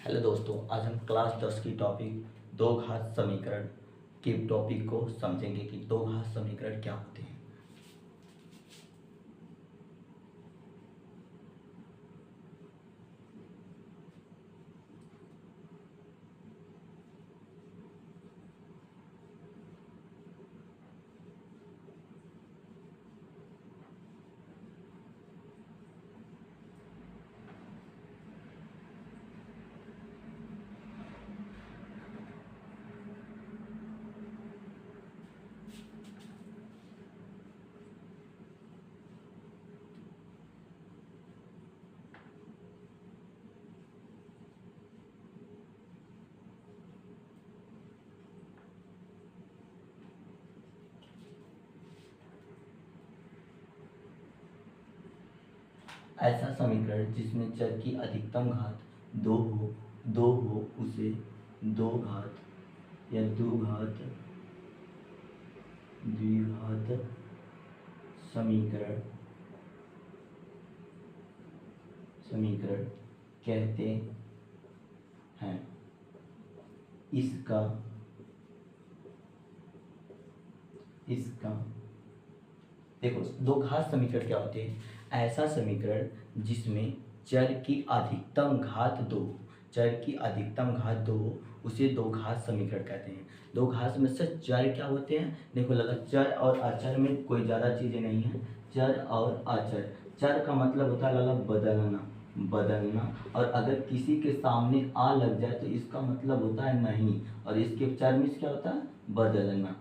Hello दोस्तों, आज हम क्लास 10 की टॉपिक दो घात समीकरण के टॉपिक को समझेंगे कि दो घात समीकरण क्या होते हैं। ऐसा समीकरण जिसमें चर की अधिकतम घात दो हो उसे दो घात या द्विघात समीकरण समीकरण कहते हैं। इसका देखो, दो घात समीकरण क्या होते हैं? ऐसा समीकरण जिसमें चर की अधिकतम घात दो हो उसे दो घात समीकरण कहते हैं। दो घात में से चर क्या होते हैं? देखो लगा, चर और अचर में कोई ज़्यादा चीज़ें नहीं है। चर और अचर, चर का मतलब होता है लगा बदलना, और अगर किसी के सामने आ लग जाए तो इसका मतलब होता है नहीं, और इसके चर में क्या होता है? बदलना।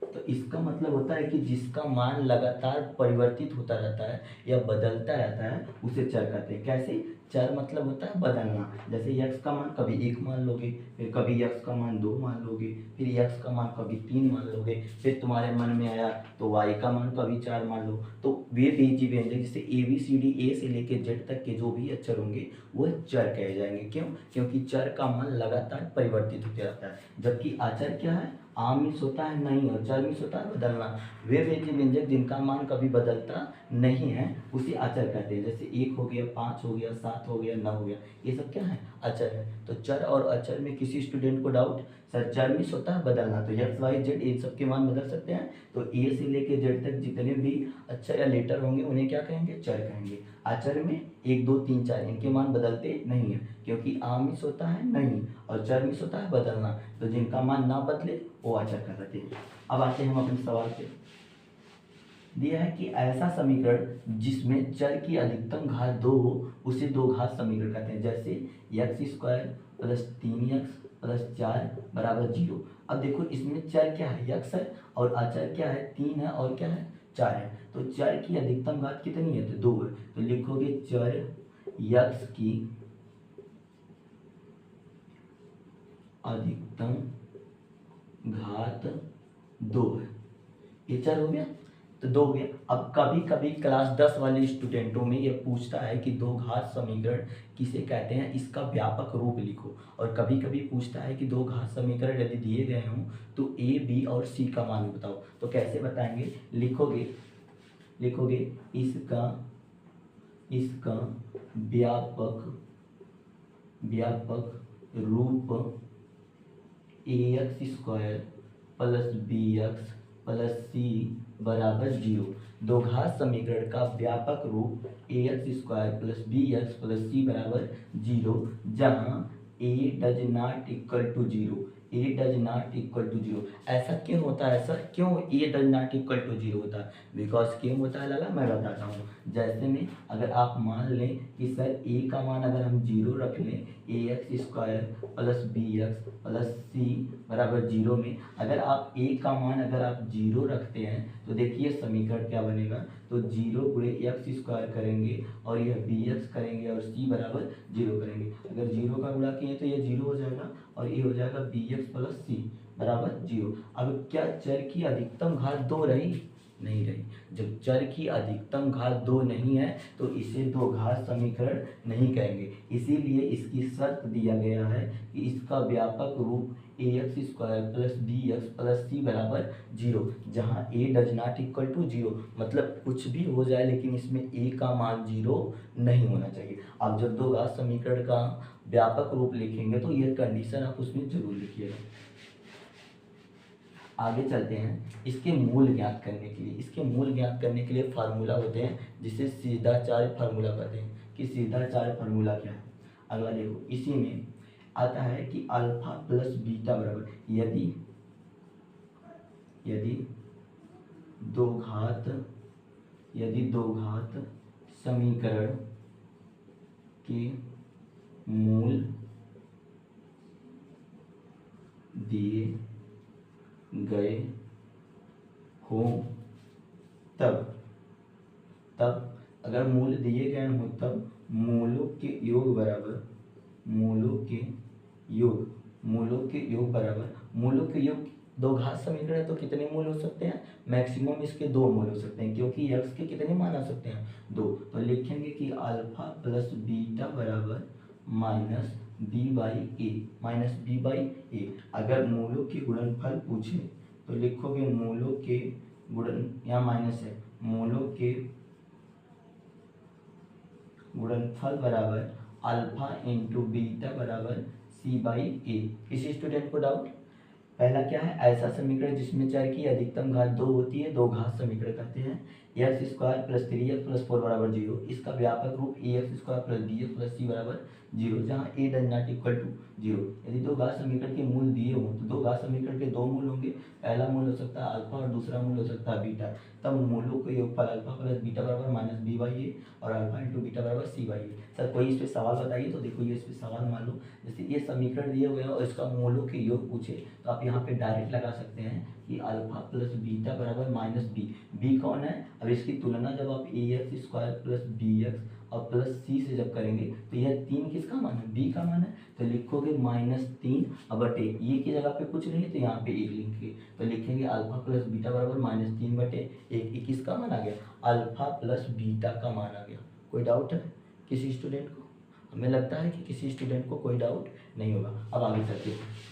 तो इसका मतलब होता है कि जिसका मान लगातार परिवर्तित होता रहता है या बदलता रहता है उसे चर कहते हैं। कैसे? चर मतलब होता है बदलना। जैसे यक्स का मान कभी 1 मान लोगे, फिर कभी यक्स का मान 2 मान लोगे, फिर यक्स का मान कभी 3 मान लोगे, फिर तुम्हारे मन में आया तो वाई का मान कभी 4 मान लो। तो वे बीजी व्यंजक जैसे ए बी सी डी, ए से लेके जेड तक के जो भी अक्षर होंगे वो चर कहे जाएंगे। क्यों? क्योंकि चर का मान लगातार परिवर्तित होते रहता है, जबकि अचर क्या है? आमिष होता है नहीं, और चर मीन्स होता है बदलना। वे व्यंजक जिनका मान कभी बदलता नहीं है उसे अचर कहते हैं। जैसे 1 हो गया, 5 हो गया, 7 हो गया, 9 हो गया, ये सब क्या है? अचर है। तो चर और अचर में किसी स्टूडेंट को डाउट, सर चर मीन्स होता है बदलना, तो एक्स वाई जेड इन सब के मान बदल सकते हैं। तो ए से लेके जेड तक जितने भी अक्षर या लेटर होंगे उन्हें क्या कहेंगे? चर कहेंगे। अचर में 1 2 3 4 इनके मान बदलते नहीं है, क्योंकि आमिष होता है नहीं और चर मीन्स होता है बदलना। तो जिनका मान ना बदले वो अचर कहलाते हैं। अब आते हैं हम अपने सवाल पे। दिया है कि ऐसा समीकरण जिसमें चर की अधिकतम घात 2 हो उसे दो घात समीकरण कहते हैं। जैसे x square plus 3x plus 4 बराबर 0। अब देखो, इसमें चर क्या है? यक्स है, और अचर क्या है? 3 है, और क्या है? 4 है। तो चर की अधिकतम घात कितनी है? तो 2 है। तो लिखोगे चर यक्स की अधिकतम घात 2 है। ये चर हो गया, तो 2 हो गया। अब कभी कभी क्लास 10 वाले स्टूडेंटों में ये पूछता है कि दो घात समीकरण किसे कहते हैं, इसका व्यापक रूप लिखो। और कभी कभी पूछता है कि दो घात समीकरण यदि दिए गए हों तो ए बी और सी का मान बताओ। तो कैसे बताएंगे? लिखोगे इसका व्यापक रूप ax square plus B X plus C बराबर 0। दो घात समीकरण का व्यापक रूप ax square plus B X plus C बराबर 0, जहाँ a does not equal to 0। a does not equal to 0 ऐसा क्यों होता है सर? क्यों a does not equal to 0 होता है? बिकॉज क्यों होता है लगा, मैं बताता हूँ। जैसे में अगर आप मान लें कि सर a का मान अगर हम 0 रख लें, ax square plus B X plus C बराबर 0 में अगर आप a का मान अगर आप 0 रखते हैं तो देखिए समीकरण क्या बनेगा। तो 0 गुणे एक्स स्क्वायर करेंगे और यह बी एक्स करेंगे और सी बराबर 0 करेंगे। अगर 0 का गुणा किए तो यह 0 हो जाएगा और ये हो जाएगा बी एक्स प्लस सी बराबर 0। अब क्या चर की अधिकतम घात 2 रही? नहीं रही। जब चर की अधिकतम घात 2 नहीं है तो इसे दो घात समीकरण नहीं कहेंगे। इसीलिए इसकी शर्त दिया गया है कि इसका व्यापक रूप A X square plus B X plus C बराबर 0, जहाँ A does not equal to 0 मतलब कुछ भी हो जाए लेकिन इसमें ए का मान 0 नहीं होना चाहिए। अब जब दो घात समीकरण का व्यापक रूप लिखेंगे तो ये कंडीशन आप उसमें जरूर लिखिएगा। आगे चलते हैं इसके मूल ज्ञात करने के लिए। इसके मूल ज्ञात करने के लिए फार्मूला होते हैं जिसे सीधाचार्य फार्मूला कहते हैं। कि सीधाचार्य फार्मूला क्या है? अगला देखो, इसी में आता है कि अल्फा प्लस बीटा बराबर, यदि दो घात समीकरण के मूल दिए गए हों तब अगर मूल दिए गए हों तब मूलों के योग बराबर, मूलों के योग दो घात समीकरण है तो कितने मूल हो सकते हैं? मैक्सिमम इसके 2 मूल हो सकते हैं, क्योंकि x के कितने मान आ सकते हैं? 2। तो लिखेंगे कि अल्फा प्लस बीटा बराबर माइनस बी बाई ए। अगर मूलों के गुणनफल पूछे तो लिखोगे मूलों के गुणन, यहाँ माइनस है, मूलों के गुणनफल बराबर अल्फा इंटू बीटा बराबर सी बाई ए। किसी स्टूडेंट को डाउट? पहला क्या है? ऐसा समीकरण जिसमें चर की अधिकतम घात 2 होती है, दो घात समीकरण कहते हैं। X square plus 3x plus 4 बराबर 0। इसका व्यापक रूप A X square plus B X plus C बराबर 0, जहाँ A does not equal to 0। यदि दो घात समीकरण के मूल दिए हों तो दो घात समीकरण के 2 मूल होंगे। पहला मूल हो सकता है अल्फा और दूसरा मूल हो सकता है बीटा। तब मूलों के योगफल अल्फा प्लस बीटा बराबर माइनस बी बाई ए और अल्फा इंटू बीटा बराबर सी बाई ए। सर कोई इस पर सवाल बताइए। तो देखो ये इस पर सवाल मान लो, जैसे ये समीकरण दिए हुए हैं और इसका मूलों के योग पूछे तो आप यहाँ पे डायरेक्ट लगा सकते हैं कि अल्फा प्लस बीटा बराबर माइनस बी कौन है? अब इसकी तुलना जब आप A X square plus B X और प्लस सी से जब करेंगे तो यह 3 किसका मान है? बी का मान है। तो लिखोगे -3 और बटे ये की जगह पे कुछ नहीं तो यहाँ पे 1 लिखेंगे। तो लिखेंगे अल्फा प्लस बीटा बराबर -3 बटे 1। किसका मान आ गया? अल्फा प्लस बीटा का मान आ गया। कोई डाउट है किसी स्टूडेंट को? हमें लगता है कि किसी स्टूडेंट को कोई डाउट नहीं होगा। अब आगे चलते हैं।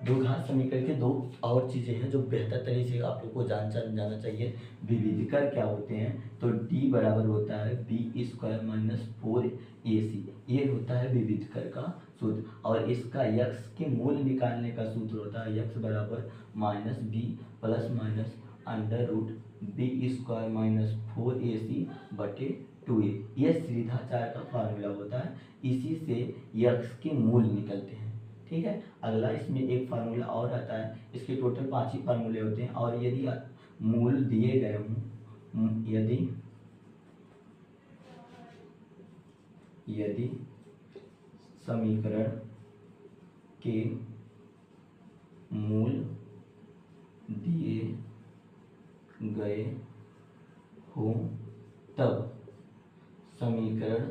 दो घात समीकरण के 2 और चीजें हैं जो बेहतर तरीके से आप लोग को जाना चाहिए। विविधकर क्या होते हैं? तो d बराबर होता है बी स्क्वायर माइनस 4ac। ये होता है विविधकर का सूत्र। और इसका x के मूल निकालने का सूत्र होता है x बराबर minus B plus minus under root B square minus 4ac बटे 2a। यह सीधाचार्य का फार्मूला होता है। इसी से x के मूल निकलते हैं। ठीक है। अगला इसमें एक फार्मूला और आता है। इसके टोटल 5 ही फार्मूले होते हैं। और यदि मूल दिए गए हों, यदि समीकरण के मूल दिए गए हों तब समीकरण